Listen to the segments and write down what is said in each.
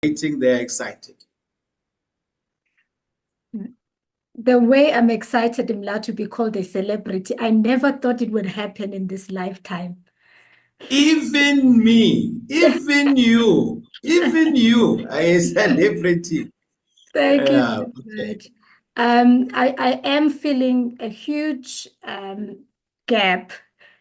waiting, they're excited. The way I'm excited, Imla, to be called a celebrity, I never thought it would happen in this lifetime. Even me, even you are a celebrity. Thank you Yeah, so okay. much. I am feeling a huge gap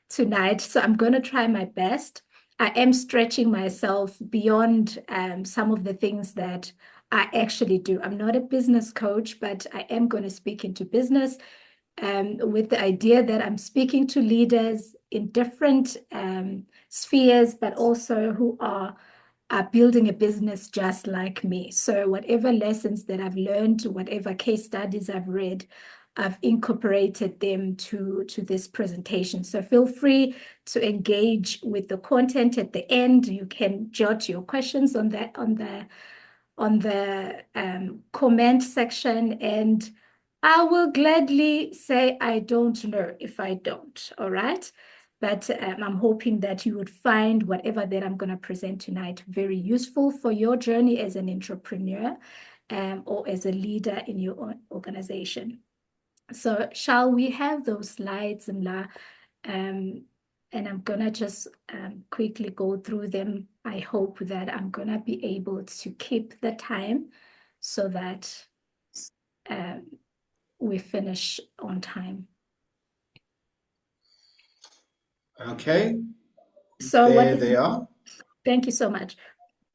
tonight, so I'm going to try my best. I am stretching myself beyond some of the things that I actually do. I'm not a business coach, but I am going to speak into business with the idea that I'm speaking to leaders in different spheres, but also who are building a business just like me. So whatever lessons that I've learned, whatever case studies I've read, I've incorporated them to this presentation. So feel free to engage with the content at the end. You can jot your questions on that on the comment section, and I will gladly say I don't know if I don't. All right. But I'm hoping that you would find whatever that I'm going to present tonight very useful for your journey as an entrepreneur or as a leader in your own organization. So shall we have those slides, Mla? Um, and I'm gonna just quickly go through them. I hope that I'm gonna be able to keep the time so that um, we finish on time. Okay, So there they are. thank you so much.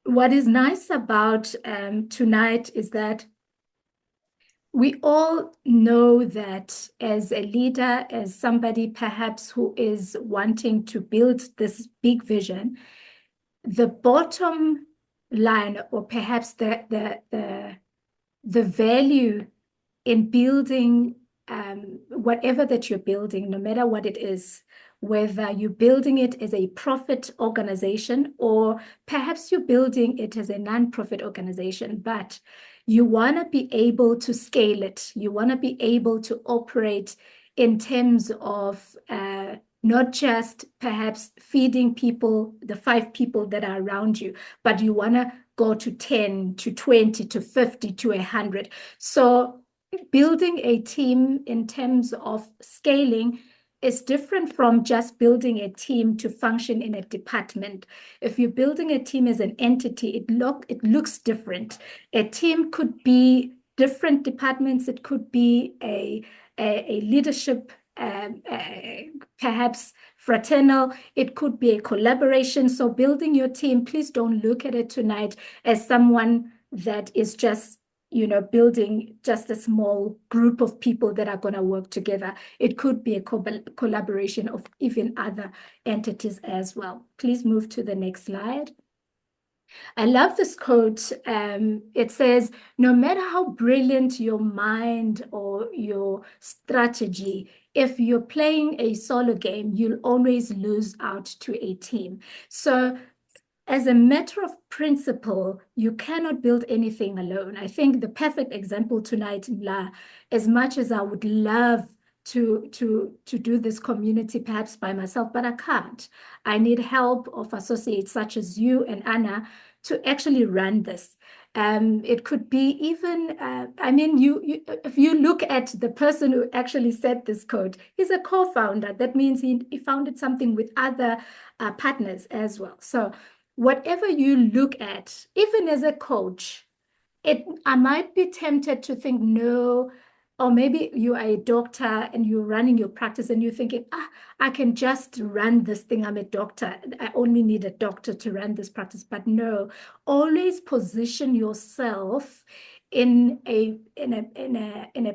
What is nice about tonight is that we all know that as a leader, as somebody perhaps who is wanting to build this big vision, the bottom line, or perhaps the value in building whatever that you're building, no matter what it is, whether you're building it as a profit organization or perhaps you're building it as a non-profit organization, but you want to be able to scale it. You want to be able to operate in terms of not just perhaps feeding people, the 5 people that are around you, but you want to go to 10, to 20, to 50, to 100. So building a team in terms of scaling is different from just building a team to function in a department. If you're building a team as an entity, it looks different. A team could be different departments. It could be a leadership, perhaps fraternal. It could be a collaboration. So building your team, please don't look at it tonight as someone that is just building just a small group of people that are going to work together. It could be a collaboration of even other entities as well. Please move to the next slide. I love this quote. It says, no matter how brilliant your mind or your strategy, if you're playing a solo game, you'll always lose out to a team. So as a matter of principle, you cannot build anything alone. I think the perfect example tonight, Mla, as much as I would love to do this community perhaps by myself, but I can't. I need help of associates such as you and Anna to actually run this. It could be even, I mean, if you look at the person who actually set this code, he's a co-founder. That means he founded something with other partners as well. So whatever you look at, even as a coach, I might be tempted to think, no, or maybe you are a doctor and you're running your practice and you're thinking, I can just run this thing. I'm a doctor. I only need a doctor to run this practice. But no, always position yourself in a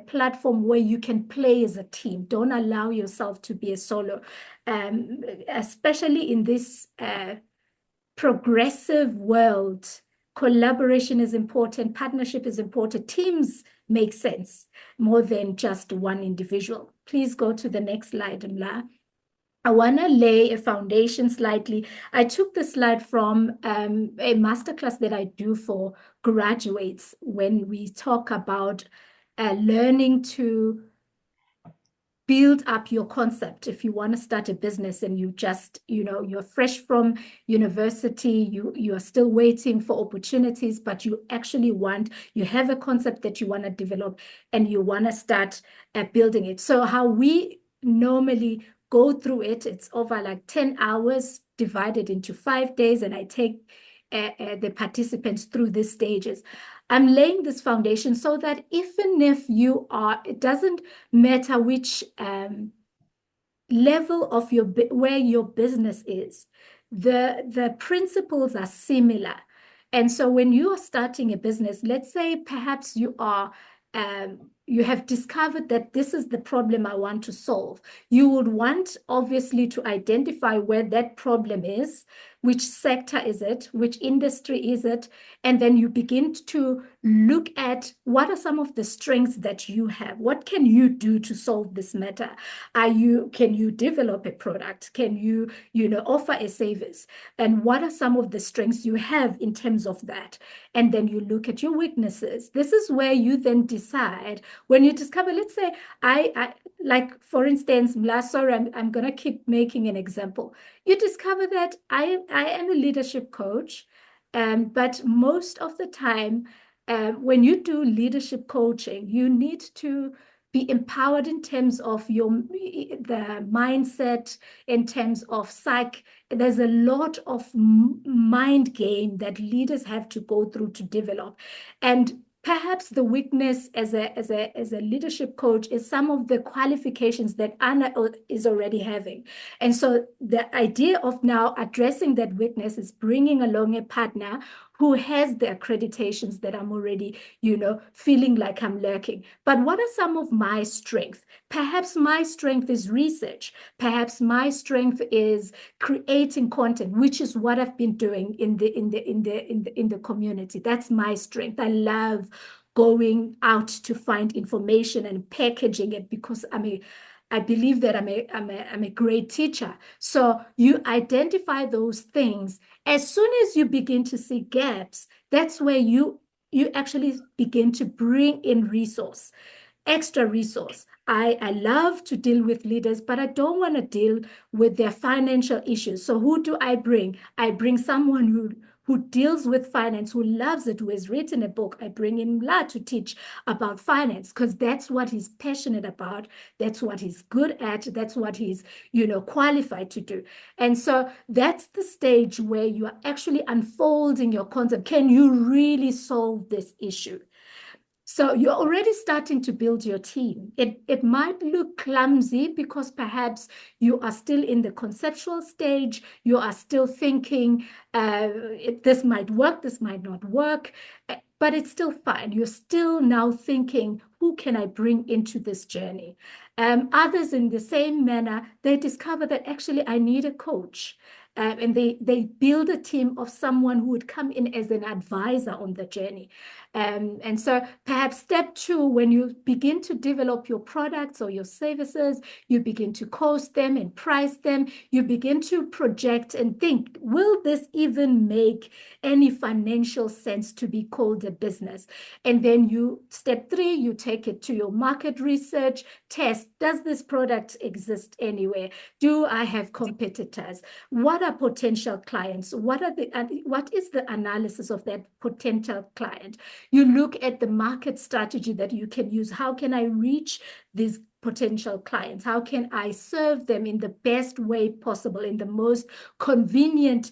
platform where you can play as a team. Don't allow yourself to be a solo, especially in this progressive world. Collaboration is important, partnership is important, teams make sense more than just one individual. Please go to the next slide, Mla. I want to lay a foundation slightly. I took the slide from a masterclass that I do for graduates when we talk about learning to build up your concept. If you want to start a business and you just, you're fresh from university, you are still waiting for opportunities, but you have a concept that you want to develop and you want to start building it. So how we normally go through it, it's over like 10 hours divided into 5 days, and I take the participants through these stages. I'm laying this foundation so that even if it doesn't matter which level of where your business is, the principles are similar. And so when you are starting a business, let's say perhaps you have discovered that this is the problem I want to solve. You would want, obviously, to identify where that problem is, which sector is it, which industry is it, and then you begin to look at what are some of the strengths that you have. What can you do to solve this matter? Can you develop a product? Can you, offer a service? And what are some of the strengths you have in terms of that? And then you look at your weaknesses. This is where you then decide when you discover, let's say, I like, for instance, sorry, I'm going to keep making an example. You discover that I am a leadership coach, but most of the time, when you do leadership coaching, you need to be empowered in terms of the mindset, in terms of psych. There's a lot of mind game that leaders have to go through to develop. And perhaps the weakness as a leadership coach is some of the qualifications that Anna is already having. And so the idea of now addressing that weakness is bringing along a partner who has the accreditations that I'm already, feeling like I'm lacking. But what are some of my strengths? Perhaps my strength is research. Perhaps my strength is creating content, which is what I've been doing in the community. That's my strength. I love going out to find information and packaging it because I believe that I'm a great teacher. So you identify those things. As soon as you begin to see gaps, that's where you actually begin to bring in extra resource. I love to deal with leaders, but I don't want to deal with their financial issues. So who do I bring? I bring someone who deals with finance, who loves it, who has written a book. I bring in La to teach about finance because that's what he's passionate about. That's what he's good at. That's what he's, qualified to do. And so that's the stage where you are actually unfolding your concept. Can you really solve this issue? So you're already starting to build your team. It might look clumsy because perhaps you are still in the conceptual stage. You are still thinking, this might work, this might not work, but it's still fine. You're still now thinking, who can I bring into this journey? Others in the same manner, they discover that actually I need a coach. And they build a team of someone who would come in as an advisor on the journey. And so perhaps step 2, when you begin to develop your products or your services, you begin to cost them and price them, you begin to project and think, will this even make any financial sense to be called a business? And then step 3, you take it to your market research, test, does this product exist anywhere? Do I have competitors? What are potential clients? What is the analysis of that potential client? You look at the market strategy that you can use. How can I reach these potential clients? How can I serve them in the best way possible, in the most convenient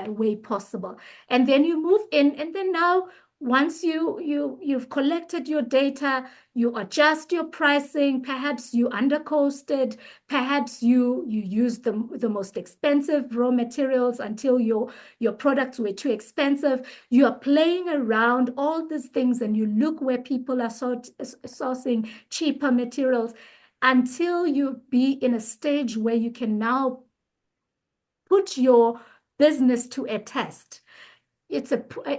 way possible? And then you move in, and then now once you've collected your data, you adjust your pricing, perhaps you undercosted, perhaps you use the most expensive raw materials until your products were too expensive. You are playing around all these things and you look where people are sourcing cheaper materials until you be in a stage where you can now put your business to a test.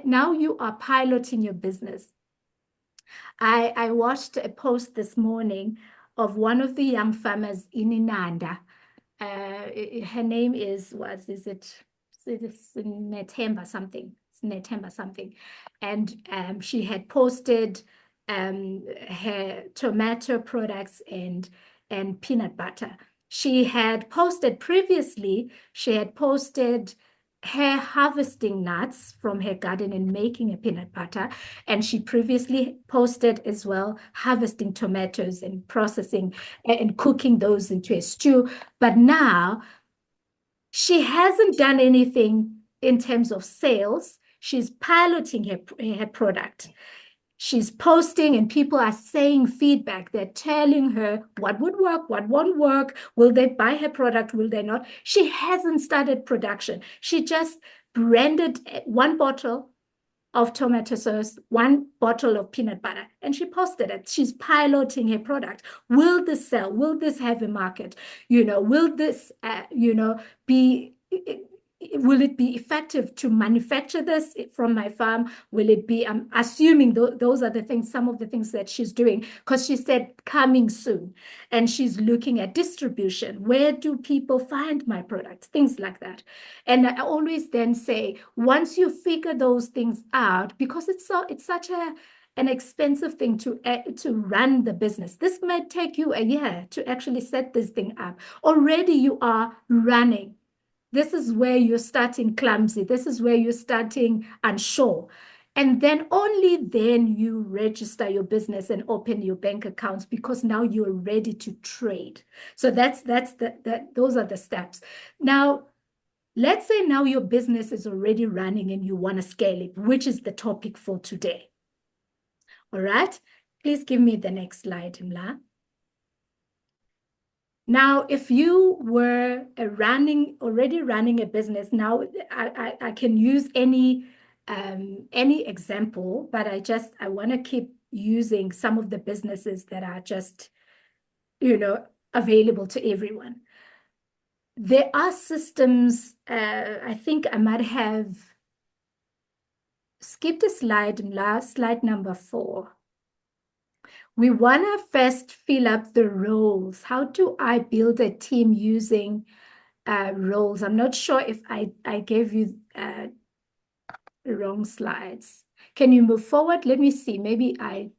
Now you are piloting your business. I watched a post this morning of one of the young farmers in Inanda. Her name is, what is it? It's Netemba something. It's Netemba something. And she had posted her tomato products and and peanut butter. She had posted previously, she had posted her harvesting nuts from her garden and making a peanut butter. And she previously posted as well harvesting tomatoes and processing and cooking those into a stew. But now she hasn't done anything in terms of sales. She's piloting her product. She's posting and people are saying feedback. They're telling her what would work, what won't work. Will they buy her product? Will they not? She hasn't started production. She just branded one bottle of tomato sauce, one bottle of peanut butter, and she posted it. She's piloting her product. Will this sell? Will this have a market? Will this, be will it be effective to manufacture this from my farm? Will it be, I'm assuming those are the things, some of the things that she's doing, because she said coming soon. And she's looking at distribution. Where do people find my products? Things like that. And I always then say, once you figure those things out, because it's such an expensive thing to run the business. This might take you a year to actually set this thing up. Already you are running. This is where you're starting clumsy. This is where you're starting unsure. And then only then you register your business and open your bank accounts because now you're ready to trade. So those are the steps. Now, let's say now your business is already running and you want to scale it, which is the topic for today. All right. Please give me the next slide, Imla. Now, if you were already running a business, now I can use any example, but I want to keep using some of the businesses that are just, available to everyone. There are systems, I think I might have skipped a slide, slide number 4. We want to first fill up the roles. How do I build a team using roles? I'm not sure if I gave you the wrong slides. Can you move forward? Let me see. Maybe okay.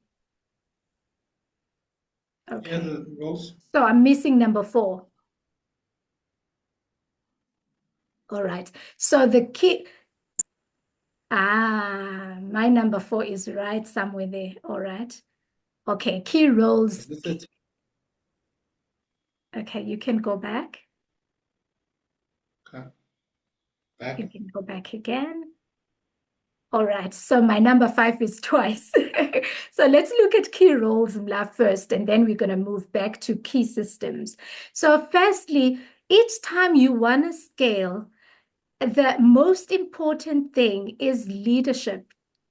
Yeah, the roles. So I'm missing number 4. All right. So the key, my number 4 is right somewhere there. All right. Okay, key roles. Is this it? Okay, you can go back. Okay. Back. You can go back again. All right, so my number 5 is twice. So let's look at key roles first, and then we're going to move back to key systems. So firstly, each time you want to scale, the most important thing is leadership,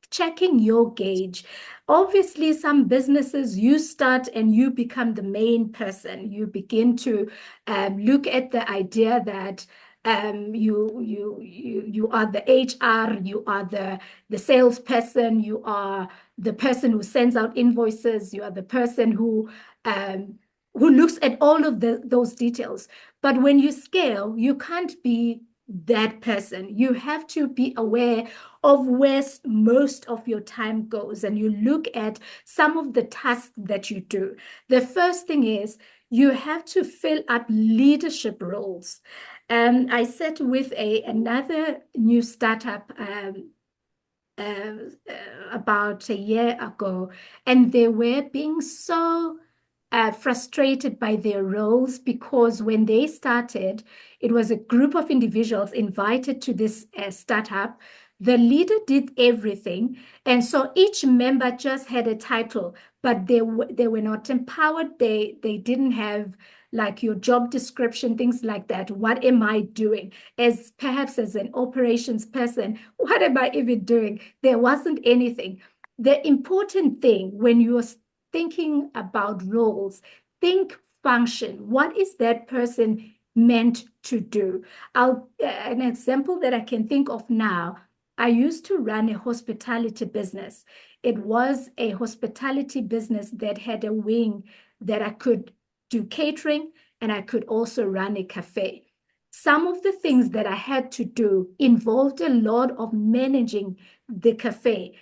checking your gauge. Obviously, some businesses you start and you become the main person. You begin to look at the idea that you are the HR, you are the salesperson, you are the person who sends out invoices, you are the person who looks at all of those details. But when you scale, you can't be that person. You have to be aware of where most of your time goes, and you look at some of the tasks that you do. The first thing is you have to fill up leadership roles. I sat with another new startup about a year ago, and they were being so frustrated by their roles because when they started, it was a group of individuals invited to this startup. The leader did everything, and so each member just had a title, but they were not empowered. They didn't have like your job description, things like that. What am I doing? Perhaps as an operations person, what am I even doing? There wasn't anything. The important thing when you're thinking about roles, think function. What is that person meant to do? An example that I can think of now, I used to run a hospitality business. It was a hospitality business that had a wing that I could do catering, and I could also run a cafe. Some of the things that I had to do involved a lot of managing the cafe,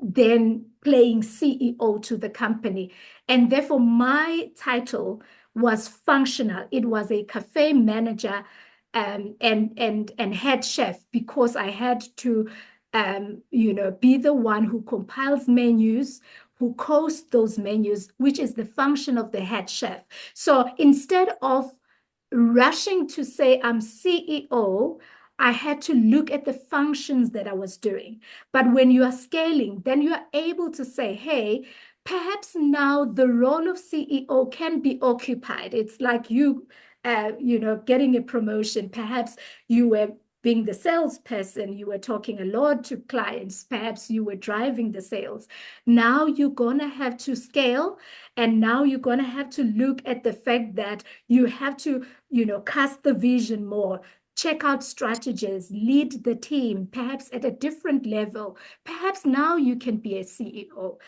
then playing CEO to the company. And therefore, my title was functional. It was a cafe manager and head chef, because I had to be the one who compiles menus, who costs those menus, which is the function of the head chef. So instead of rushing to say I'm CEO, I had to look at the functions that I was doing. But when you are scaling, then you are able to say, hey, perhaps now the role of CEO can be occupied. It's like getting a promotion. Perhaps you were being the salesperson, you were talking a lot to clients, perhaps you were driving the sales. Now you're going to have to scale, and now you're going to have to look at the fact that you have to, cast the vision more, check out strategies, lead the team, perhaps at a different level. Perhaps now you can be a CEO,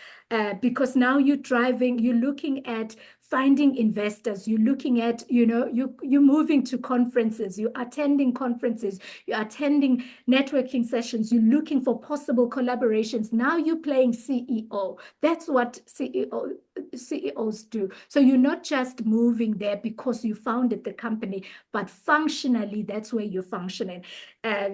because now you're driving, you're looking at finding investors, you're looking at, you're moving to conferences, you're attending conferences, you're attending networking sessions, you're looking for possible collaborations. Now you're playing CEO. That's what CEOs do. So you're not just moving there because you founded the company, but functionally, that's where you're functioning.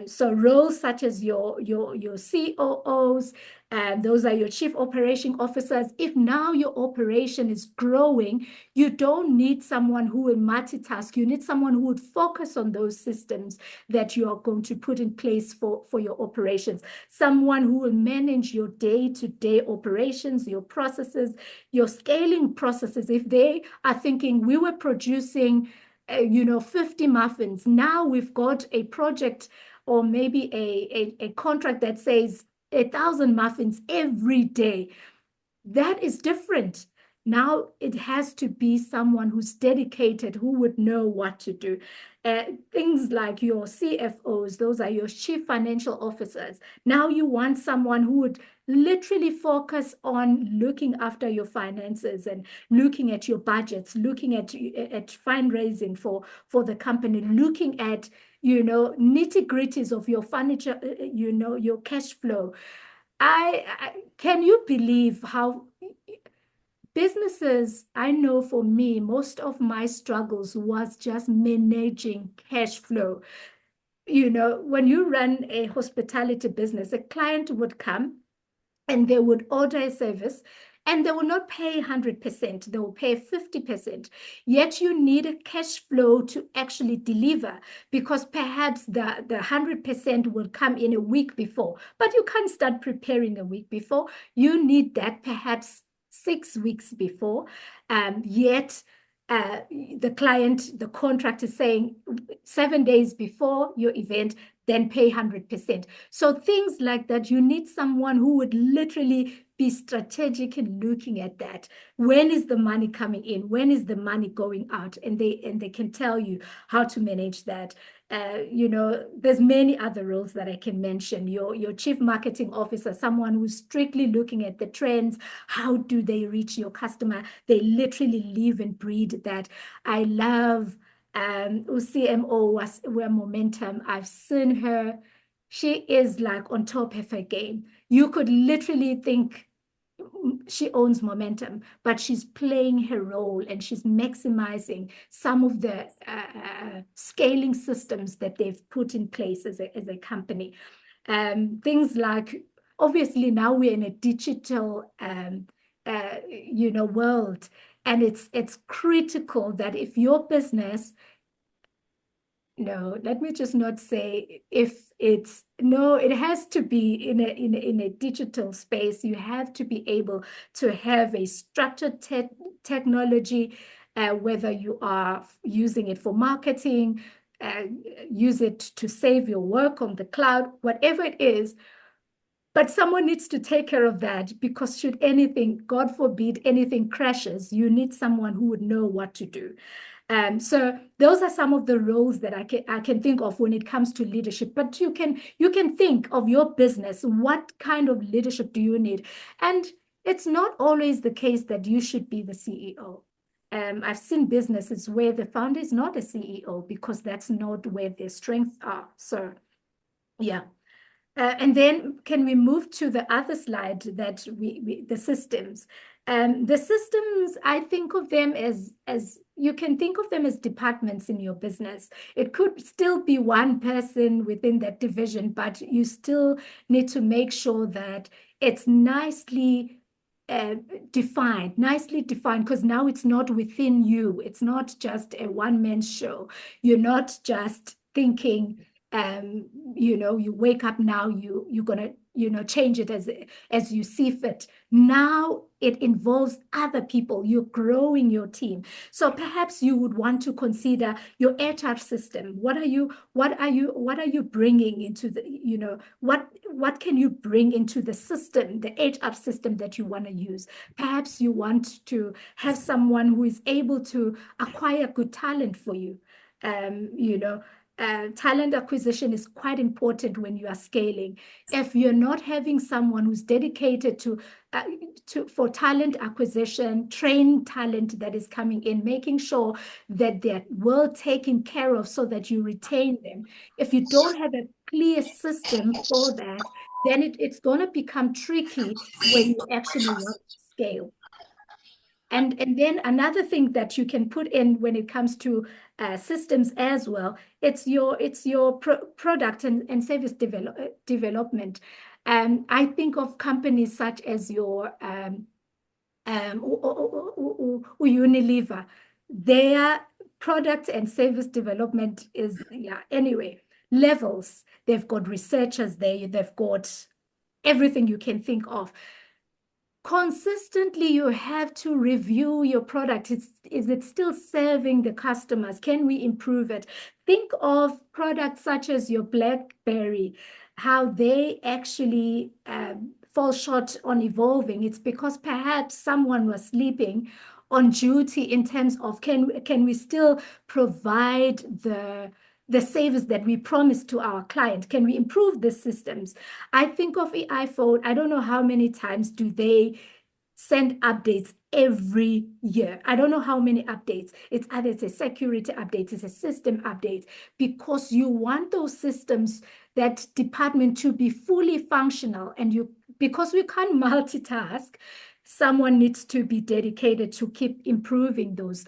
So roles such as your COOs, and those are your chief operation officers. If now your operation is growing, you don't need someone who will multitask. You need someone who would focus on those systems that you are going to put in place for your operations. Someone who will manage your day-to-day operations, your processes, your scaling processes. If they are thinking we were producing 50 muffins, now we've got a project or maybe a contract that says 1,000 muffins every day. That is different. Now it has to be someone who's dedicated, who would know what to do. Things like your CFOs, those are your chief financial officers. Now you want someone who would literally focus on looking after your finances and looking at your budgets, looking at fundraising for the company, looking at nitty-gritties of your furniture, your cash flow. Can you believe how businesses, I know for me, most of my struggles was just managing cash flow. When you run a hospitality business, a client would come and they would order a service, and they will not pay 100%, they will pay 50%. Yet you need a cash flow to actually deliver, because perhaps the 100% will come in a week before, but you can't start preparing a week before. You need that perhaps 6 weeks before. Yet the contract is saying 7 days before your event, then pay 100%. So things like that, you need someone who would literally be strategic in looking at that. When is the money coming in? When is the money going out? And they can tell you how to manage that. There's many other roles that I can mention. Your chief marketing officer, someone who's strictly looking at the trends. How do they reach your customer? They literally live and breathe that. I love CMO were Momentum. I've seen her. She is like on top of her game. You could literally think she owns Momentum, but she's playing her role and she's maximizing some of the scaling systems that they've put in place as a company. Things like, obviously now we're in a digital world, and it's critical that if your business, no, let me just not say if it's, no, it has to be in a digital space. You have to be able to have a structured technology, whether you are using it for marketing, use it to save your work on the cloud, whatever it is. But someone needs to take care of that, because should anything, God forbid, anything crashes, you need someone who would know what to do. So those are some of the roles that I can think of when it comes to leadership. But you can think of your business. What kind of leadership do you need? And it's not always the case that you should be the CEO. I've seen businesses where the founder is not a CEO because that's not where their strengths are. So yeah. And then can we move to the other slide that the systems? The systems, I think of them as you can think of them as departments in your business. It could still be one person within that division, but you still need to make sure that it's uh, nicely defined, because now it's not within you. It's not just a one-man show. You're not just thinking, you wake up now, you're gonna, change it as you see fit. Now it involves other people. You're growing your team. So perhaps you would want to consider your HR system. What are you bringing into the, what can you bring into the system, the HR system that you want to use? Perhaps you want to have someone who is able to acquire good talent for you. Um, you know, Talent acquisition is quite important when you are scaling. If you're not having someone who's dedicated uh, for talent acquisition, train talent that is coming in, making sure that they're well taken care of so that you retain them. If you don't have a clear system for that, then it's going to become tricky when you actually want to scale. And then another thing that you can put in when it comes to systems as well, it's your product and service development. I think of companies such as your Unilever. Their product and service development is, yeah, anyway, levels. They've got researchers there. They've got everything you can think of. Consistently, you have to review your product. Is it still serving the customers? Can we improve it? Think of products such as your BlackBerry, how they actually fall short on evolving. It's because perhaps someone was sleeping on duty in terms of can we still provide the service that we promised to our client? Can we improve the systems? I think of the iPhone. I don't know how many times do they send updates every year. I don't know how many updates. It's either it's a security update, it's a system update, because you want those systems, that department to be fully functional. And because we can't multitask, someone needs to be dedicated to keep improving those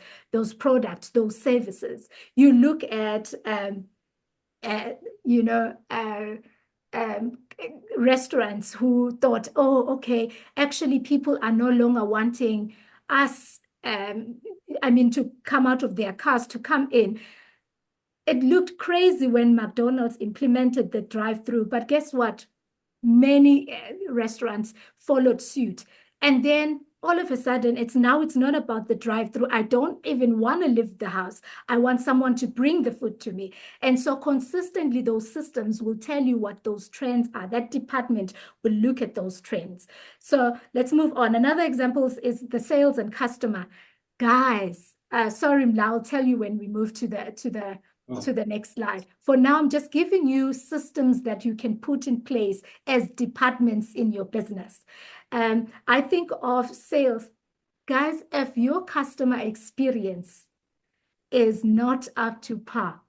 products, those services. You look at uh, you know, uh, um, restaurants who thought, oh, okay, actually people are no longer wanting us, to come out of their cars to come in. It looked crazy when McDonald's implemented the drive-through, but guess what? Many restaurants followed suit. And then all of a sudden, it's not about the drive-through. I don't even want to leave the house. I want someone to bring the food to me. And so consistently, those systems will tell you what those trends are. That department will look at those trends. So let's move on. Another example is the sales and customer. Guys, sorry, I'll tell you when we move to the next slide. For now, I'm just giving you systems that you can put in place as departments in your business. I think of sales. Guys, if your customer experience is not up to par,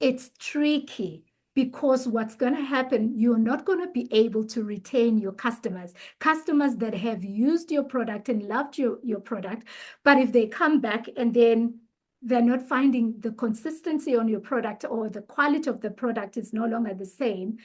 it's tricky, because what's going to happen, you're not going to be able to retain your customers that have used your product and loved your product. But if they come back and then they're not finding the consistency on your product, or the quality of the product is no longer the same,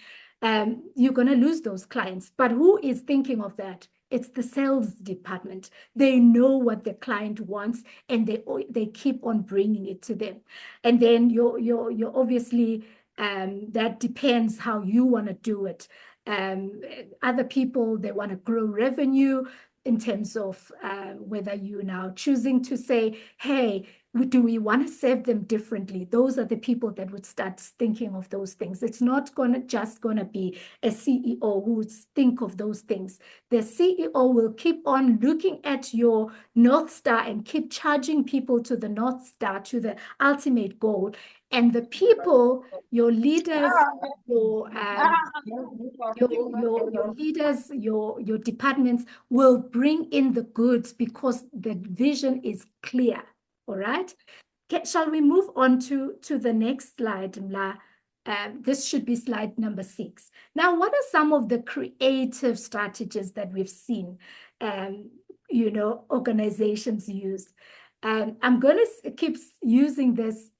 you're going to lose those clients. But who is thinking of that? It's the sales department. They know what the client wants, and they keep on bringing it to them. And then you're obviously, that depends how you want to do it. Other people, they want to grow revenue in terms of whether you're now choosing to say, hey, do we want to serve them differently? Those are the people that would start thinking of those things. It's not just going to be a CEO who would think of those things. The CEO will keep on looking at your North Star and keep charging people to the North Star, to the ultimate goal. And the people, your leaders, your leaders, your departments will bring in the goods, because the vision is clear. All right. Shall we move on to the next slide, Mla? This should be slide number 6. Now, what are some of the creative strategies that we've seen, organizations use? I'm going to keep using this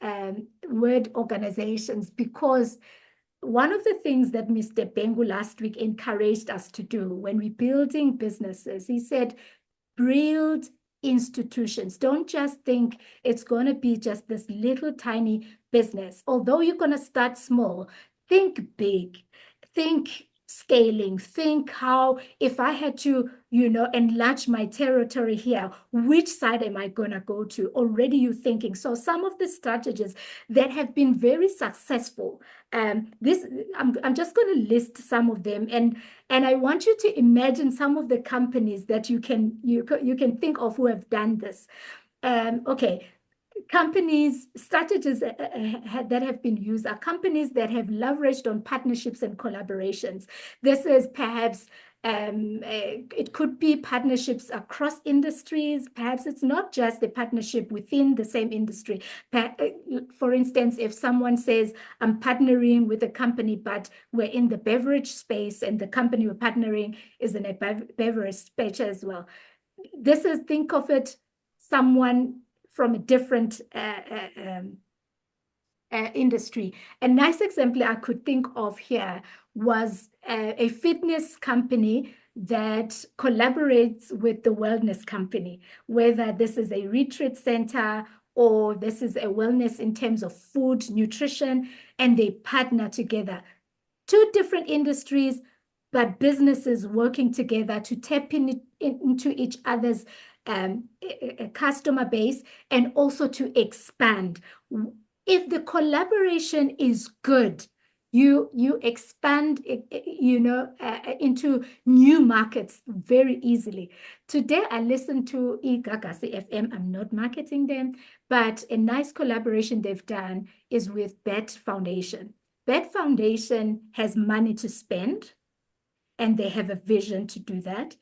word organizations because one of the things that Mr. Bengu last week encouraged us to do when we're building businesses, he said, build institutions. Don't just think it's going to be just this little tiny business. Although you're going to start small, think big, think scaling, think how, if I had to, enlarge my territory here, which side am I going to go to? Already you're thinking. So some of the strategies that have been very successful, I'm just going to list some of them, and I want you to imagine some of the companies that you can think of who have done this. Okay, companies, strategies that have been used are companies that have leveraged on partnerships and collaborations. This is perhaps it could be partnerships across industries. Perhaps it's not just a partnership within the same industry. For instance, if someone says, I'm partnering with a company, but we're in the beverage space and the company we're partnering is in a beverage space as well. This is, think of it, someone from a different industry. A nice example I could think of here was a fitness company that collaborates with the wellness company, whether this is a retreat center or this is a wellness in terms of food, nutrition, and they partner together. Two different industries, but businesses working together to tap into each other's customer base and also to expand. If the collaboration is good, you expand into new markets very easily. Today I listened to Igagasi FM. I'm not marketing them, but a nice collaboration they've done is with Bet Foundation. Bet Foundation has money to spend, and they have a vision to do that.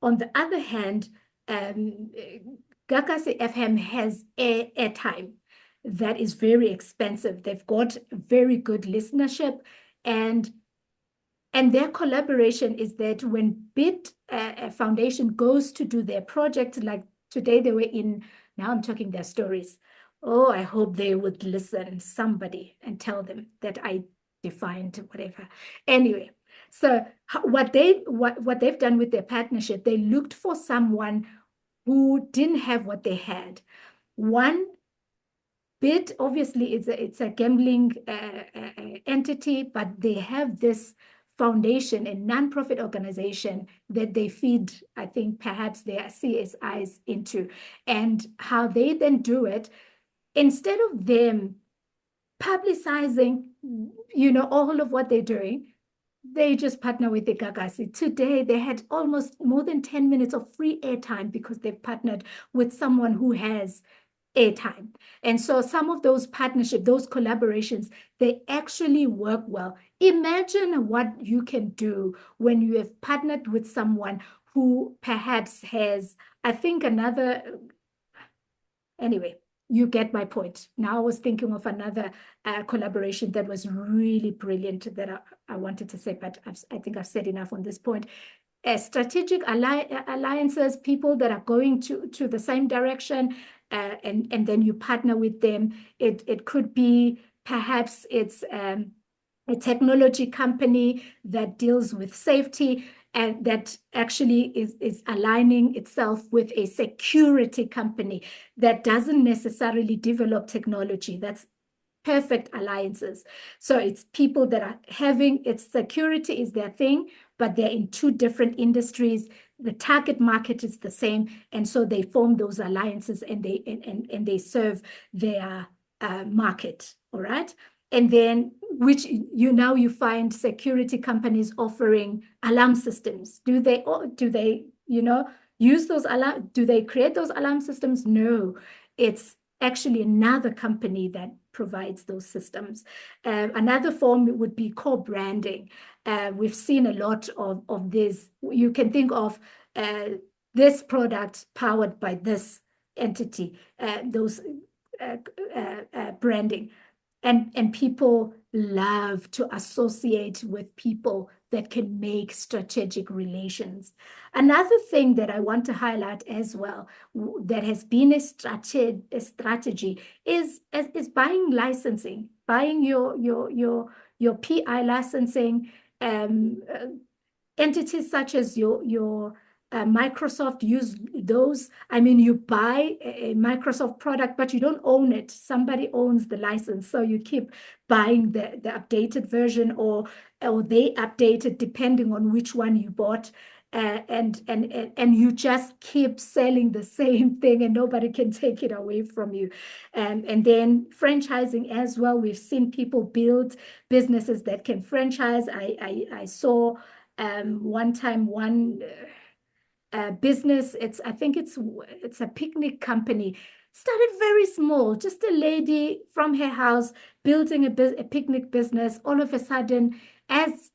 On the other hand, Gagasi FM has airtime that is very expensive. They've got very good listenership, and their collaboration is that when Bet Foundation goes to do their project, like today they were in, now I'm talking their stories. Oh, I hope they would listen, somebody, and tell them that I defined whatever. Anyway, so what they've done with their partnership, they looked for someone who didn't have what they had. One bit, obviously, it's a gambling entity, but they have this foundation, a nonprofit organization that they feed, I think, perhaps their CSIs into. And how they then do it, instead of them publicizing, all of what they're doing, they just partner with the Gagasi. Today, they had almost more than 10 minutes of free airtime because they've partnered with someone who has airtime. And so some of those partnerships, those collaborations, they actually work well. Imagine what you can do when you have partnered with someone who perhaps has, I think, anyway, you get my point. Now I was thinking of another collaboration that was really brilliant that I wanted to say, but I think I've said enough on this point. Strategic alliances, people that are going to the same direction, and then you partner with them. It could be, perhaps it's a technology company that deals with safety, and that actually is aligning itself with a security company that doesn't necessarily develop technology. That's perfect alliances. So it's people that are having, its security is their thing, but they're in two different industries. The target market is the same, and so they form those alliances, and they serve their market. All right. And then, which you find security companies offering alarm systems. Do they use those alarm? Do they create those alarm systems? No, it's actually another company that provides those systems. Another form would be co-branding. We've seen a lot of this. You can think of this product powered by this entity, those branding. And people love to associate with people that can make strategic relations. Another thing that I want to highlight as well that has been a strategy is buying licensing, buying your PI licensing, entities such as your Microsoft use those. I mean, you buy a Microsoft product, but you don't own it. Somebody owns the license. So you keep buying the updated version, or they update it depending on which one you bought. And you just keep selling the same thing and nobody can take it away from you. And then franchising as well. We've seen people build businesses that can franchise. I saw one time one business. I think it's a picnic company. Started very small, just a lady from her house building a picnic business. All of a sudden, as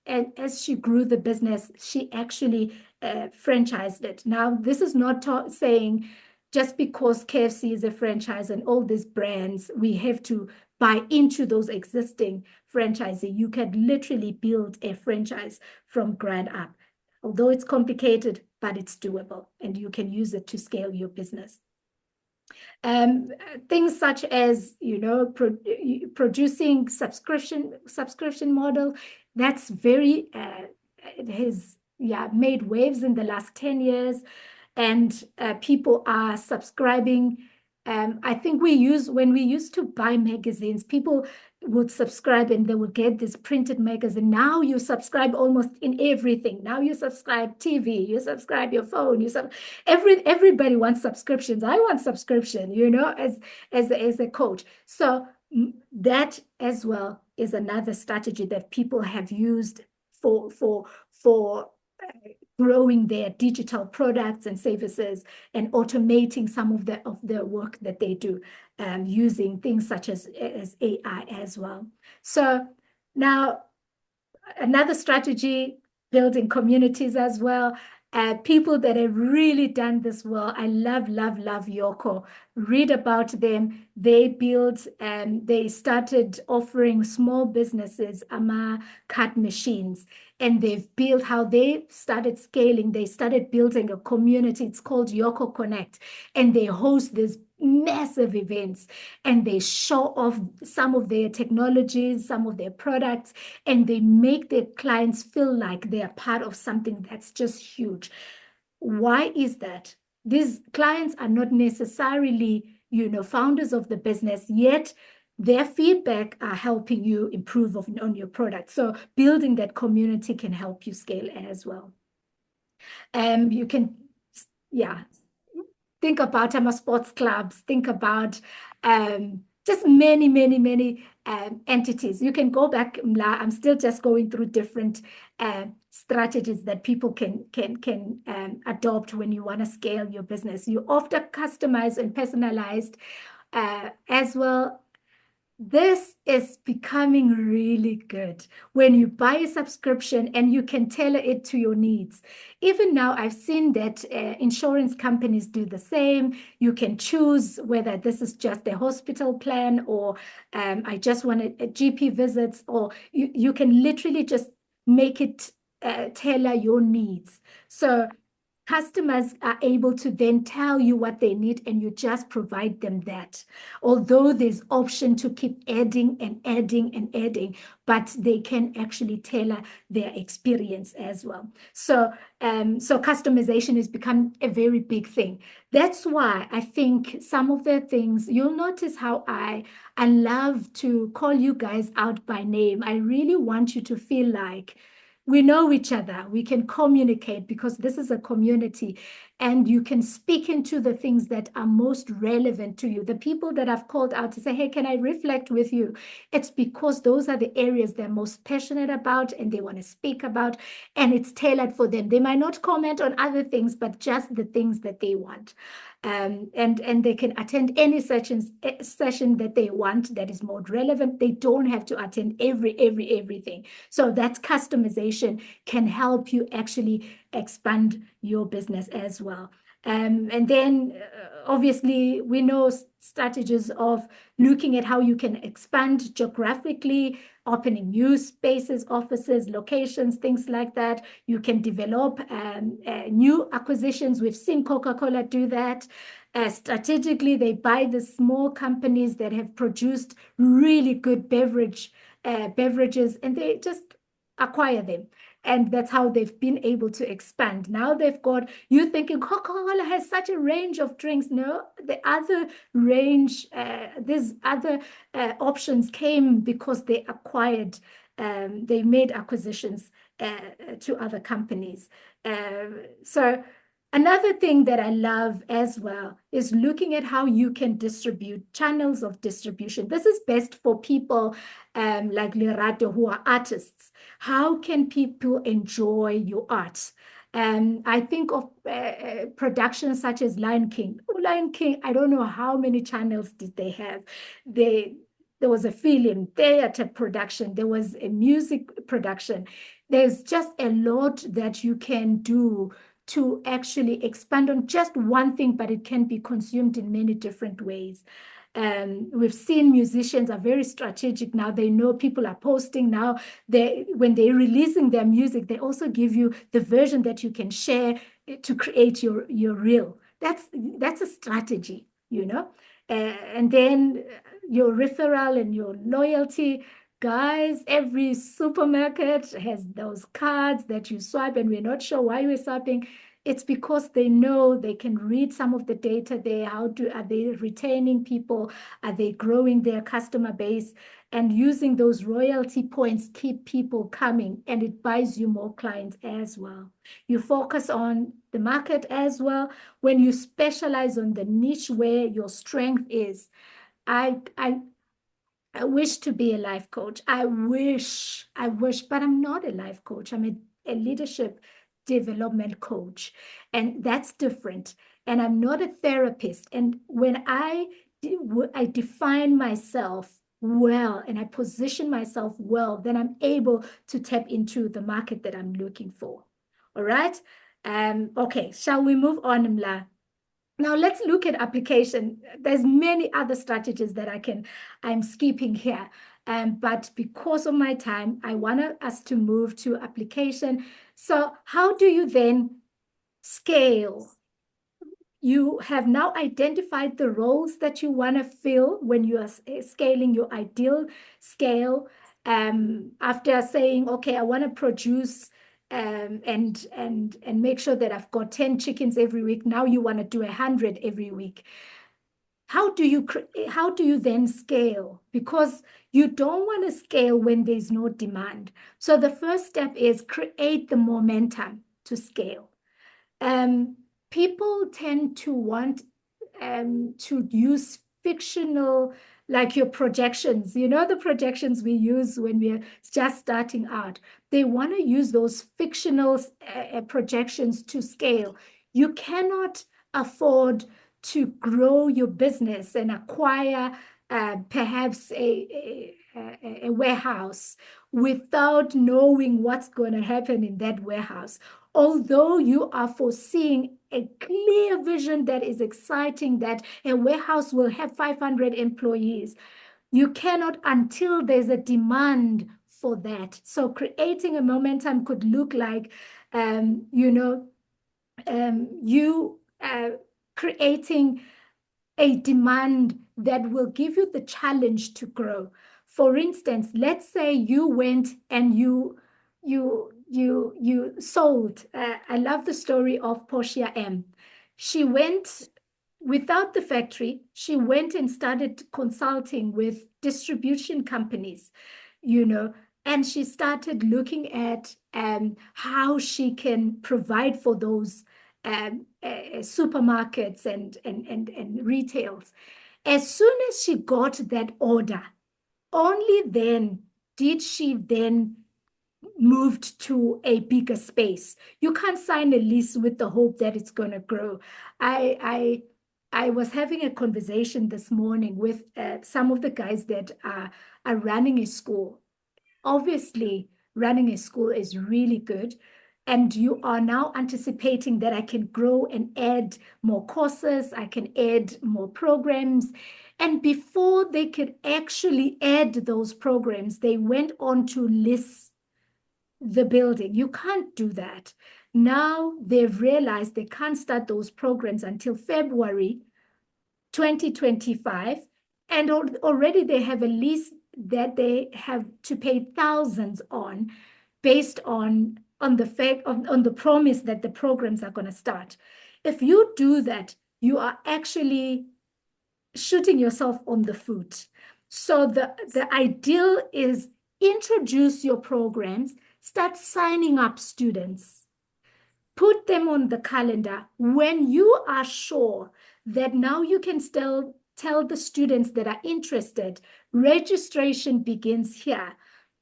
she grew the business, she actually franchised it. Now, this is not saying just because KFC is a franchise and all these brands, we have to buy into those existing franchisee. You can literally build a franchise from ground up. Although it's complicated, but it's doable, and you can use it to scale your business. Things such as, producing subscription model, that's very, it has made waves in the last 10 years, and people are subscribing. I think when we used to buy magazines, people would subscribe and they would get this printed magazine. Now you subscribe almost in everything. Now you subscribe TV, you subscribe your phone, everybody wants subscriptions. I want subscription, as a coach. So that as well is another strategy that people have used for growing their digital products and services and automating some of the work that they do, using things such as AI as well. So now another strategy, building communities as well. People that have really done this well. I love Yoko. Read about them. They started offering small businesses card machines, and they've built how they started scaling. They started building a community. It's called Yoko Connect, and they host these massive events, and they show off some of their technologies, some of their products, and they make their clients feel like they are part of something that's just huge. Why is that? These clients are not necessarily, founders of the business, yet their feedback are helping you improve on your product. So building that community can help you scale as well. You can, think about sports clubs, think about just many entities. You can go back. I'm still just going through different strategies that people can adopt when you want to scale your business. You often customize and personalized as well. This is becoming really good when you buy a subscription and you can tailor it to your needs. Even now, I've seen that insurance companies do the same. You can choose whether this is just a hospital plan, or I just want a GP visits, or you can literally just make it tailor your needs. So customers are able to then tell you what they need, and you just provide them that. Although there's option to keep adding and adding, but they can actually tailor their experience as well. So customization has become a very big thing. That's why I think some of the things, you'll notice how I love to call you guys out by name. I really want you to feel like we know each other. We can communicate because this is a community, and you can speak into the things that are most relevant to you. The people that I've called out to say, hey, can I reflect with you? It's because those are the areas they're most passionate about and they want to speak about, and it's tailored for them. They might not comment on other things, but just the things that they want. And they can attend any session that they want that is more relevant. They don't have to attend everything. So that customization can help you actually expand your business as well. And then obviously we know strategies of looking at how you can expand geographically, opening new spaces, offices, locations, things like that. You can develop new acquisitions. We've seen Coca-Cola do that. Strategically, they buy the small companies that have produced really good beverages, and they just acquire them. And that's how they've been able to expand. Now they've got, you thinking Coca-Cola has such a range of drinks. No, the other range, these other options came because they acquired, they made acquisitions to other companies. So another thing that I love as well is looking at how you can distribute channels of distribution. This is best for people like Lerato who are artists. How can people enjoy your art? I think of productions such as Lion King. Oh, Lion King, I don't know how many channels did they have. There was a film, theater production, there was a music production. There's just a lot that you can do to actually expand on just one thing, but it can be consumed in many different ways. We've seen musicians are very strategic now. They know people are posting now. When they're releasing their music, they also give you the version that you can share to create your reel. That's a strategy, you know. And then your referral and your loyalty. Guys, every supermarket has those cards that you swipe, and we're not sure why we're swiping. It's because they know they can read some of the data there. Are they retaining people? Are they growing their customer base? And using those royalty points keep people coming, and it buys you more clients as well. You focus on the market as well. When you specialize on the niche where your strength is, I I wish to be a life coach. I wish, but I'm not a life coach. I'm a leadership development coach, and that's different. And I'm not a therapist. And when I define myself well and I position myself well, then I'm able to tap into the market that I'm looking for. All right. Okay, shall we move on, Mla? Now let's look at application. There's many other strategies that I'm skipping here. But because of my time, I want us to move to application. So how do you then scale? You have now identified the roles that you want to fill when you are scaling your ideal scale. After saying, okay, I want to produce and make sure that I've got 10 chickens every week. Now you want to do 100 every week. How do you then scale? Because you don't want to scale when there's no demand. So the first step is create the momentum to scale. People tend to want to use fictional, like your projections, the projections we use when we're just starting out. They want to use those fictional projections to scale. You cannot afford to grow your business and acquire perhaps a warehouse without knowing what's going to happen in that warehouse. Although you are foreseeing a clear vision that is exciting, that a warehouse will have 500 employees, you cannot until there's a demand for that. So creating a momentum could look like, you creating a demand that will give you the challenge to grow. For instance, let's say you went and you sold. I love the story of Portia M. She went without the factory. She went and started consulting with distribution companies, and she started looking at how she can provide for those supermarkets and retails. As soon as she got that order, only then did she then moved to a bigger space. You can't sign a lease with the hope that it's going to grow. I was having a conversation this morning with some of the guys that are running a school. Obviously, running a school is really good. and you are now anticipating that I can grow and add more courses, I can add more programs. And before they could actually add those programs, they went on to list the building. You can't do that. Now they've realized they can't start those programs until February 2025. And already they have a lease that they have to pay thousands on, based on the fact on the promise that the programs are going to start. If you do that, you are actually shooting yourself on the foot. So the ideal is introduce your programs, start signing up students, put them on the calendar. When you are sure that now you can still tell the students that are interested, registration begins here.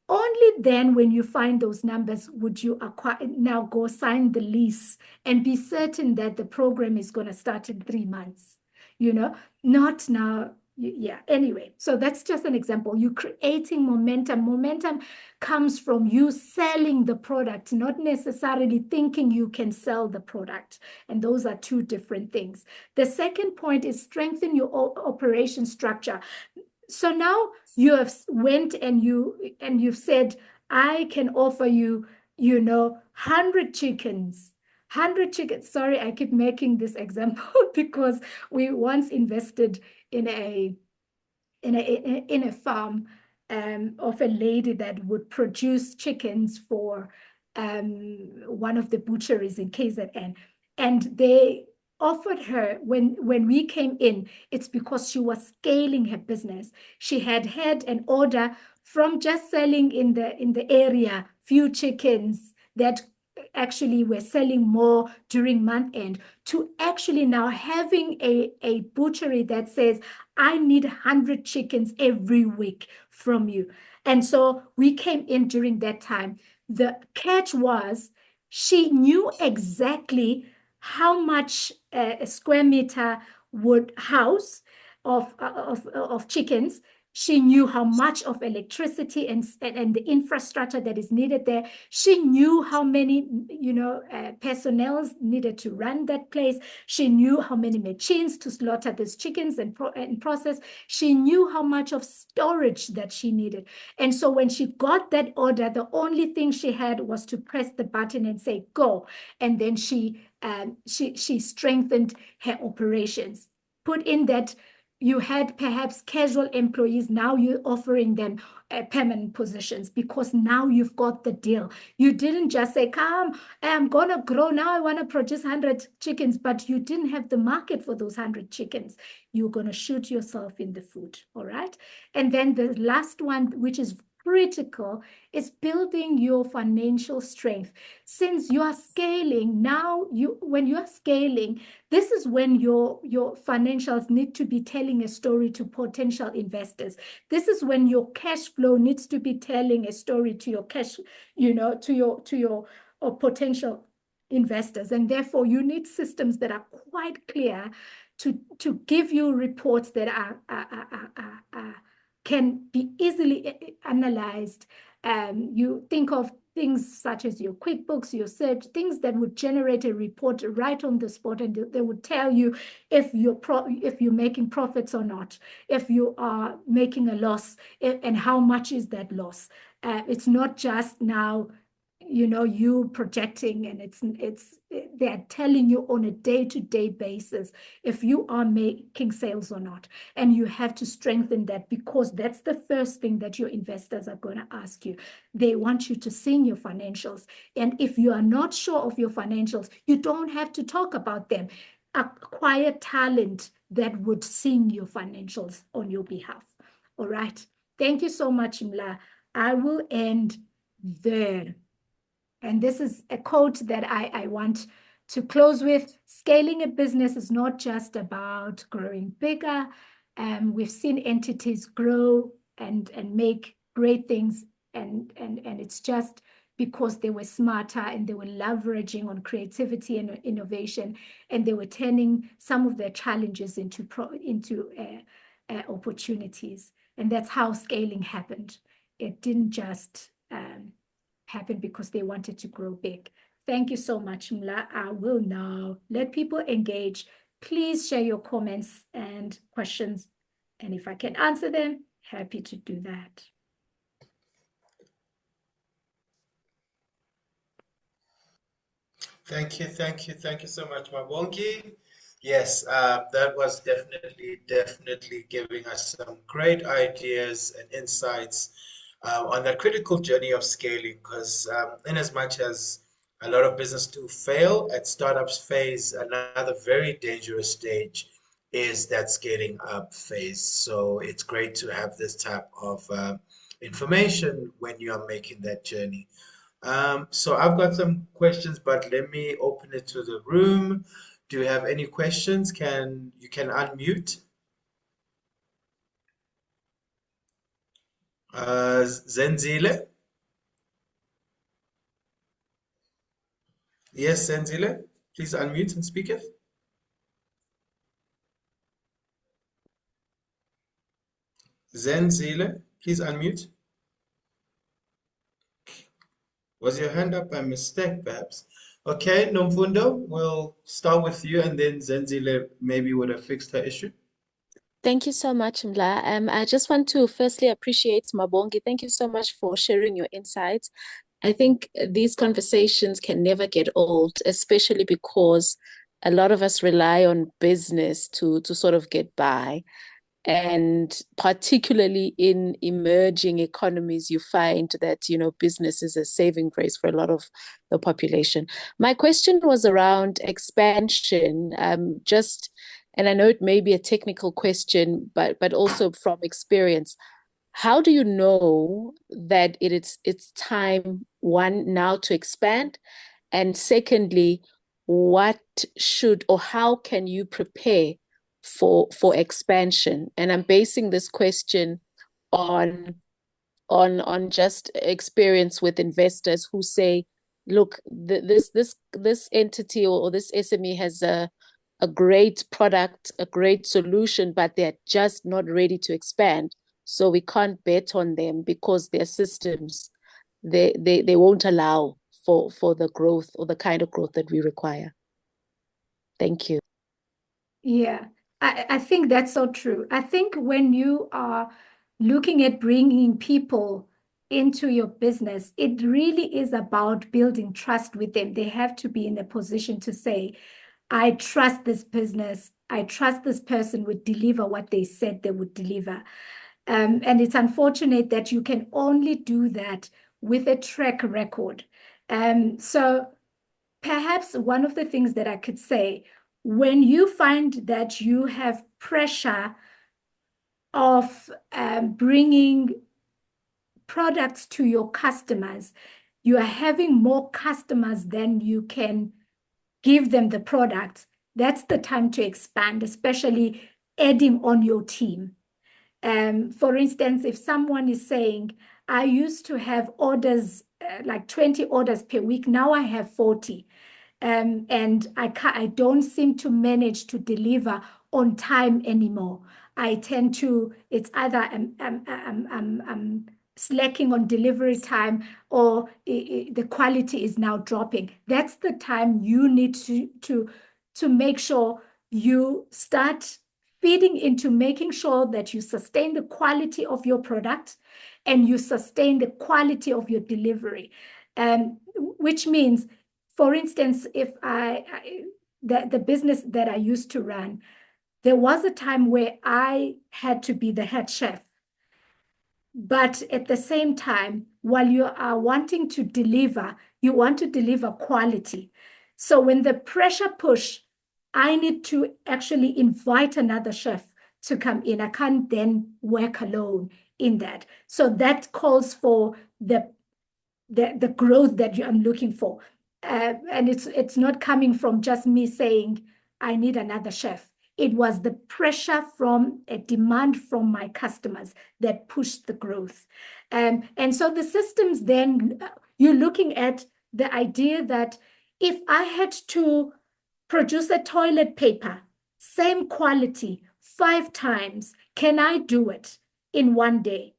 Only then, when you find those numbers, would you now go sign the lease and be certain that the program is going to start in 3 months, not now. Yeah, anyway, so that's just an example. You're creating momentum. Momentum comes from you selling the product, not necessarily thinking you can sell the product. And those are two different things. The second point is strengthen your operation structure. So now you have went and you've said, I can offer you, 100 chickens. 100 chickens. Sorry, I keep making this example because we once invested in a farm of a lady that would produce chickens for one of the butcheries in KZN. And they offered her, when we came in, it's because she was scaling her business. She had an order from just selling in the area few chickens that actually were selling more during month end, to actually now having a butchery that says, I need 100 chickens every week from you. And so we came in during that time. The catch was she knew exactly how much a square meter would house of chickens. She knew how much of electricity and the infrastructure that is needed there. She knew how many, personnel needed to run that place. She knew how many machines to slaughter these chickens and process. She knew how much of storage that she needed. And so when she got that order, the only thing she had was to press the button and say, go. And then she strengthened her operations. Put in that you had perhaps casual employees, now you're offering them permanent positions, because now you've got the deal. You didn't just say, come, I'm going to grow now, I want to produce 100 chickens, but you didn't have the market for those 100 chickens. You're going to shoot yourself in the foot, all right? And then the last one, which is critical, is building your financial strength. Since you are scaling now, when you are scaling, this is when your financials need to be telling a story to potential investors. This is when your cash flow needs to be telling a story to your cash, to your potential investors. And therefore you need systems that are quite clear to give you reports that can be easily analyzed. You think of things such as your QuickBooks, your search, things that would generate a report right on the spot, and they would tell you if you're making profits or not, if you are making a loss, and how much is that loss. It's not just now you projecting, and they're telling you on a day-to-day basis if you are making sales or not. And you have to strengthen that, because that's the first thing that your investors are going to ask you. They want you to sing your financials. And if you are not sure of your financials, you don't have to talk about them. Acquire talent that would sing your financials on your behalf. All right. Thank you so much, Mla. I will end there. And this is a quote that I want to close with. Scaling a business is not just about growing bigger. We've seen entities grow and make great things, and it's just because they were smarter and they were leveraging on creativity and innovation, and they were turning some of their challenges into opportunities. And that's how scaling happened. It didn't just happen because they wanted to grow big. Thank you so much, Mla. I will now let people engage. Please share your comments and questions. And if I can answer them, happy to do that. Thank you, thank you, thank you so much, Mabongi. Yes, that was definitely giving us some great ideas and insights on that critical journey of scaling. Because in as much as a lot of business do fail at startups phase, another very dangerous stage is that scaling up phase. So it's great to have this type of information when you are making that journey. So I've got some questions, but let me open it to the room. Do you have any questions? You can unmute? Zenzile? Yes, Zenzile. Please unmute and speak it. Zenzile, please unmute. Was your hand up by mistake, perhaps? Okay, Nomfundo, we'll start with you, and then Zenzile maybe would have fixed her issue. Thank you so much, Mla. I just want to firstly appreciate Mabongi. Thank you so much for sharing your insights. I think these conversations can never get old, especially because a lot of us rely on business to sort of get by. And particularly in emerging economies, you find that, business is a saving grace for a lot of the population. My question was around expansion, and I know it may be a technical question, but also from experience. How do you know that it's time, one, now to expand? And secondly, what should or how can you prepare for expansion? And I'm basing this question on on just experience with investors who say, look, this entity or this SME has a great product, a great solution, but they're just not ready to expand. So we can't bet on them because their systems they won't allow for the growth or the kind of growth that we require. Thank you. Yeah, I think that's so true. I think when you are looking at bringing people into your business, it really is about building trust with them. They have to be in a position to say, I trust this business. I trust this person would deliver what they said they would deliver. And it's unfortunate that you can only do that with a track record. So perhaps one of the things that I could say, when you find that you have pressure of bringing products to your customers, you are having more customers than you can give them the product, that's the time to expand, especially adding on your team. For instance, if someone is saying, I used to have orders, like 20 orders per week, now I have 40. And I don't seem to manage to deliver on time anymore. I tend to, it's either I'm slacking on delivery time or the quality is now dropping. That's the time you need to make sure you start feeding into making sure that you sustain the quality of your product and you sustain the quality of your delivery. Which means, for instance, if the business that I used to run, there was a time where I had to be the head chef. But at the same time, while you are wanting to deliver, you want to deliver quality. So when the pressure push, I need to actually invite another chef to come in. I can't then work alone in that. So that calls for the growth that I'm looking for. And it's not coming from just me saying, I need another chef. It was the pressure from a demand from my customers that pushed the growth. And so the systems then, you're looking at the idea that if I had to produce a toilet paper, same quality, 5 times, can I do it in one day?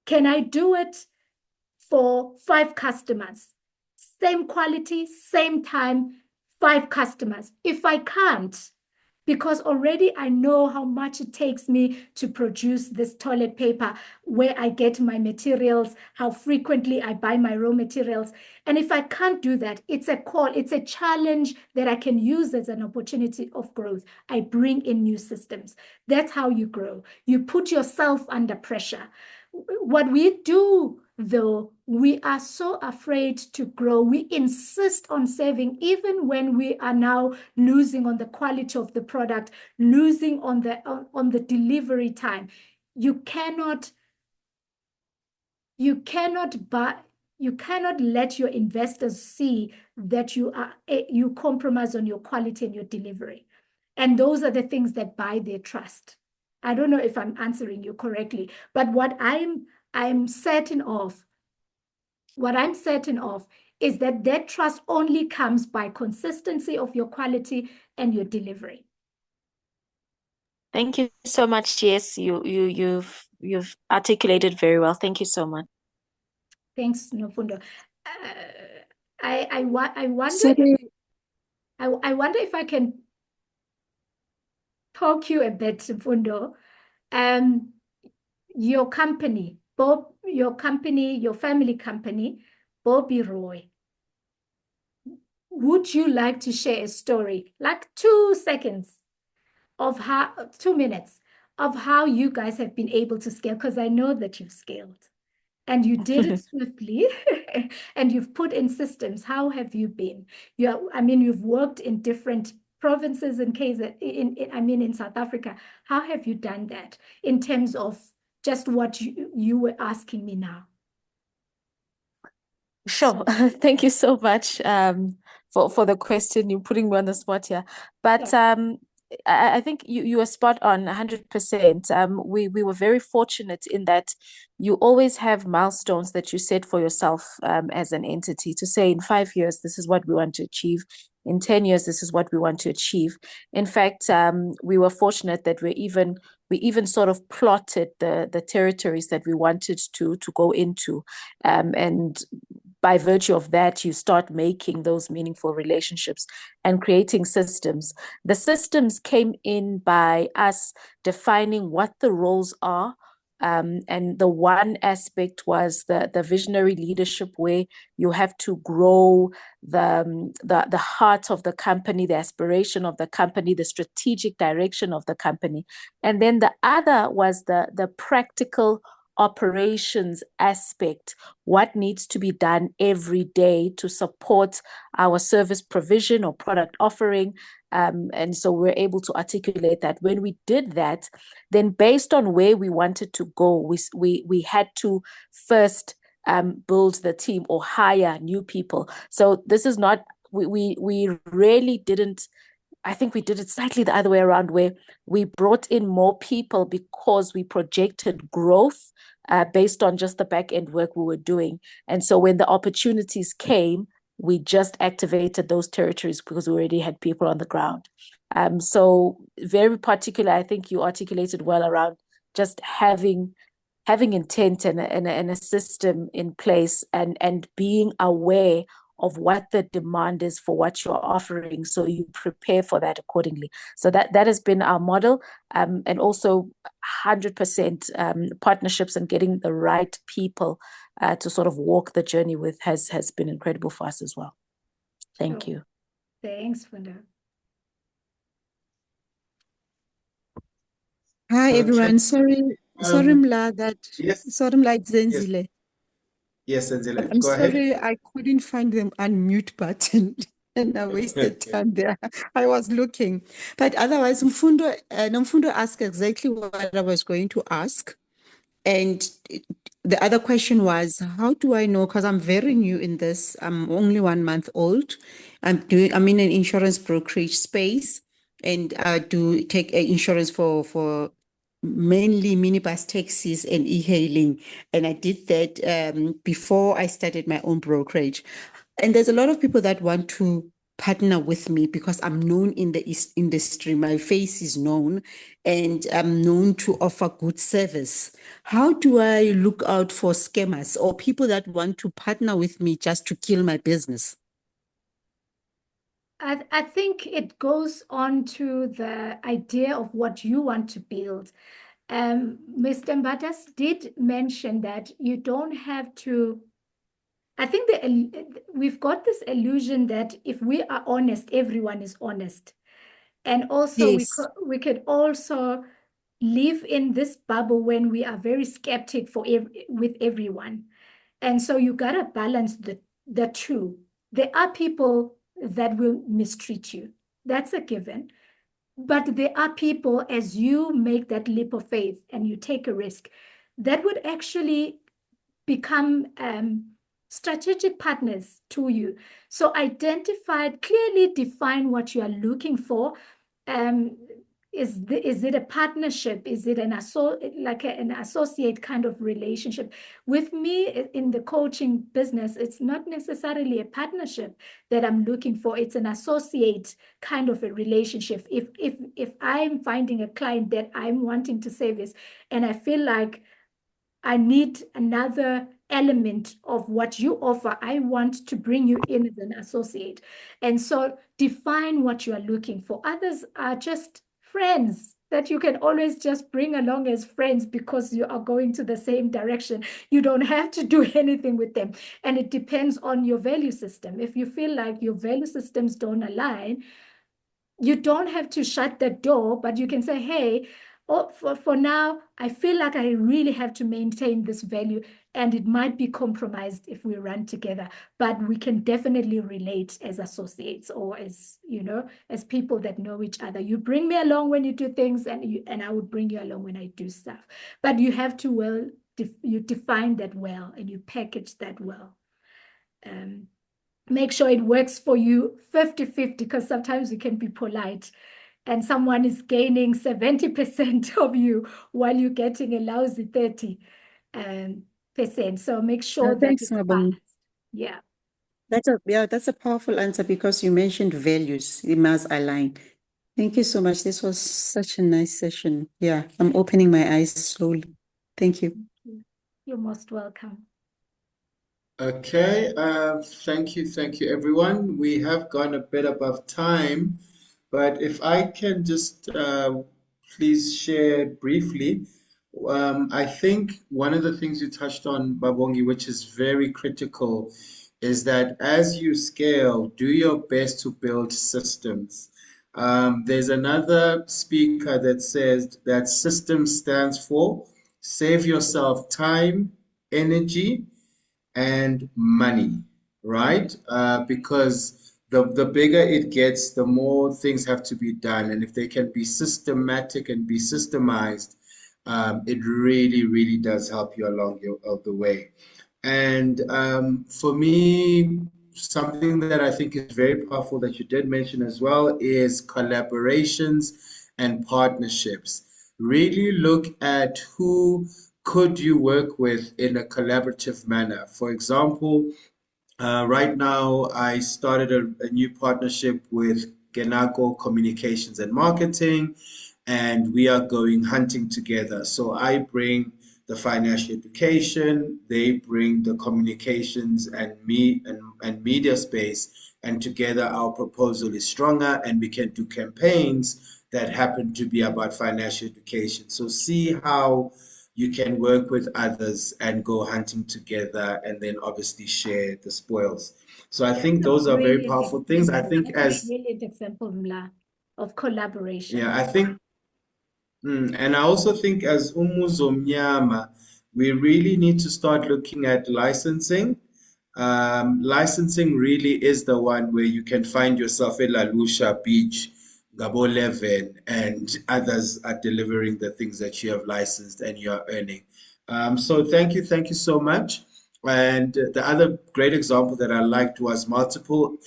Can I do it for 5 customers? same quality, same time, 5 customers. If I can't, because already I know how much it takes me to produce this toilet paper, where I get my materials, how frequently I buy my raw materials. And if I can't do that, it's a call, it's a challenge that I can use as an opportunity of growth. I bring in new systems. That's how you grow. You put yourself under pressure. What we do, though, we are so afraid to grow. We insist on saving, even when we are now losing on the quality of the product, losing on the delivery time. You cannot let your investors see that you compromise on your quality and your delivery. And those are the things that buy their trust. I don't know if I'm answering you correctly, but what I'm certain of is that trust only comes by consistency of your quality and your delivery. Thank you so much. Yes, you've articulated very well. Thank you so much. Thanks, Nofundo. I wonder. Sorry. I wonder if I can poke you a bit, Fundo. Your company, your family company, Bobby Roy. Would you like to share a story, like 2 seconds of 2 minutes of how you guys have been able to scale? Because I know that you've scaled and you did it swiftly and you've put in systems. How have you been? You've worked in different provinces in South Africa. How have you done that in terms of just what you were asking me now? Sure. Thank you so much for the question. You're putting me on the spot here. But I think you are spot on 100%. We were very fortunate in that you always have milestones that you set for yourself as an entity to say, in 5 years, this is what we want to achieve. In 10 years, this is what we want to achieve. In fact, we were fortunate that we even sort of plotted the territories that we wanted to go into. And by virtue of that, you start making those meaningful relationships and creating systems. The systems came in by us defining what the roles are. And the one aspect was the visionary leadership, where you have to grow the heart of the company, the aspiration of the company, the strategic direction of the company. And then the other was the practical operations aspect, what needs to be done every day to support our service provision or product offering. And so we're able to articulate that. When we did that, then based on where we wanted to go, we had to first build the team or hire new people. So this is not, we really didn't, I think we did it slightly the other way around, where we brought in more people because we projected growth based on just the back end work we were doing. And so when the opportunities came, we just activated those territories because we already had people on the ground. So very particular, I think you articulated well around just having intent and a system in place and being aware of what the demand is for what you're offering, so you prepare for that accordingly. So that has been our model, and also 100% partnerships and getting the right people to sort of walk the journey with has been incredible for us as well. Thank you. Thanks, Funda. Hi everyone. Sorry, Mla, yes. sorry Mla, it's Zenzile. Yes, Zenzile. I'm Go ahead. sorry I couldn't find the unmute button and I wasted time there. I was looking. But otherwise, Mfundo asked exactly what I was going to ask. And the other question was, how do I know? Because I'm very new in this. I'm only 1 month old. I'm in an insurance brokerage space, and I do take insurance for mainly minibus taxis and e-hailing. And I did that before I started my own brokerage. And there's a lot of people that want to partner with me because I'm known in the industry. My face is known and I'm known to offer good service. How do I look out for scammers or people that want to partner with me just to kill my business? I think it goes on to the idea of what you want to build. Mr. Mbatas did mention that you don't have to. I think we've got this illusion that if we are honest, everyone is honest. And also Yes. we could also live in this bubble when we are very skeptic with everyone. And so you gotta balance the two. There are people that will mistreat you. That's a given. But there are people, as you make that leap of faith and you take a risk, that would actually become strategic partners to you. So clearly define what you are looking for. Um, is it a partnership? Is it an associate kind of relationship? With me in the coaching business, it's not necessarily a partnership that I'm looking for. It's an associate kind of a relationship. If I'm finding a client that I'm wanting to service and I feel like I need another element of what you offer, I want to bring you in as an associate. And so define what you are looking for. Others are just friends that you can always just bring along as friends because you are going to the same direction. You don't have to do anything with them. And it depends on your value system. If you feel like your value systems don't align, you don't have to shut the door, but you can say, hey, oh, for now, I feel like I really have to maintain this value and it might be compromised if we run together, but we can definitely relate as associates or as, as people that know each other. You bring me along when you do things and I would bring you along when I do stuff. But you have to you define that well and you package that well. Make sure it works for you 50-50 because sometimes you can be polite and someone is gaining 70% of you while you're getting a lousy 30%. So make sure that Thanks, it's Mabongi. balanced. Yeah. That's a powerful answer because you mentioned values. It must align. Thank you so much. This was such a nice session. Yeah, I'm opening my eyes slowly. Thank you. You're most welcome. Okay, thank you, everyone. We have gone a bit above time, but if I can just please share briefly, I think one of the things you touched on, Babongi, which is very critical, is that as you scale, do your best to build systems. There's another speaker that says that system stands for save yourself time, energy, and money, right? Because the bigger it gets, the more things have to be done. And if they can be systematic and be systemized, it really, really does help you along of the way. And for me, something that I think is very powerful that you did mention as well is collaborations and partnerships. Really look at who could you work with in a collaborative manner. For example, right now I started a new partnership with Genago Communications and Marketing, and we are going hunting together. So I bring the financial education, they bring the communications and media space, and together our proposal is stronger, and we can do campaigns that happen to be about financial education. So see how you can work with others and go hunting together and then obviously share the spoils. So I think those are very powerful things. I think That's a brilliant example, Mla, of collaboration. yeah, I think and I also think as Umuzomnyama, we really need to start looking at licensing. Licensing really is the one where you can find yourself at La Lucia Beach, Gabo 11, and others are delivering the things that you have licensed and you are earning. So thank you so much. And the other great example that I liked was multiple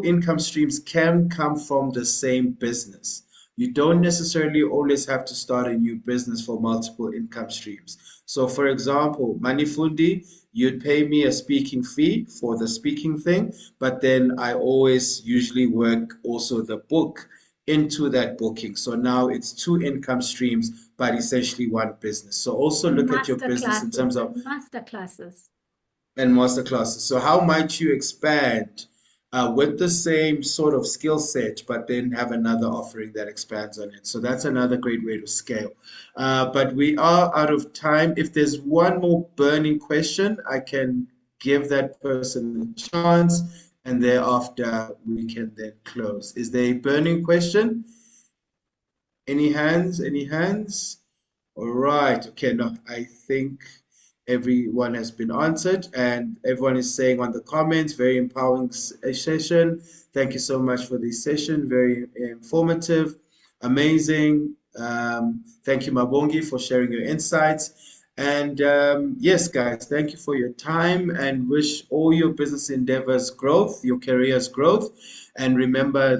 income streams can come from the same business. You don't necessarily always have to start a new business for multiple income streams. So, for example, Manifundi you'd pay me a speaking fee for the speaking thing, but then I always usually work also the book into that booking. So now it's two income streams, but essentially one business. So also look at your business in terms of master classes. And master classes. So how might you expand with the same sort of skill set, but then have another offering that expands on it? So that's another great way to scale. But we are out of time. If there's one more burning question, I can give that person a chance, and thereafter we can then close. Is there a burning question? Any hands? Any hands? All right. Okay. No, I think everyone has been answered, and everyone is saying on the comments, very empowering session. Thank you so much for this session. Very informative, amazing. Thank you, Mabongi, for sharing your insights. And yes, guys, thank you for your time, and wish all your business endeavors growth, your careers growth. And remember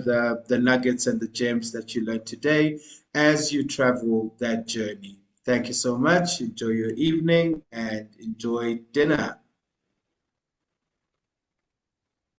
the nuggets and the gems that you learned today as you travel that journey. Thank you so much. Enjoy your evening and enjoy dinner.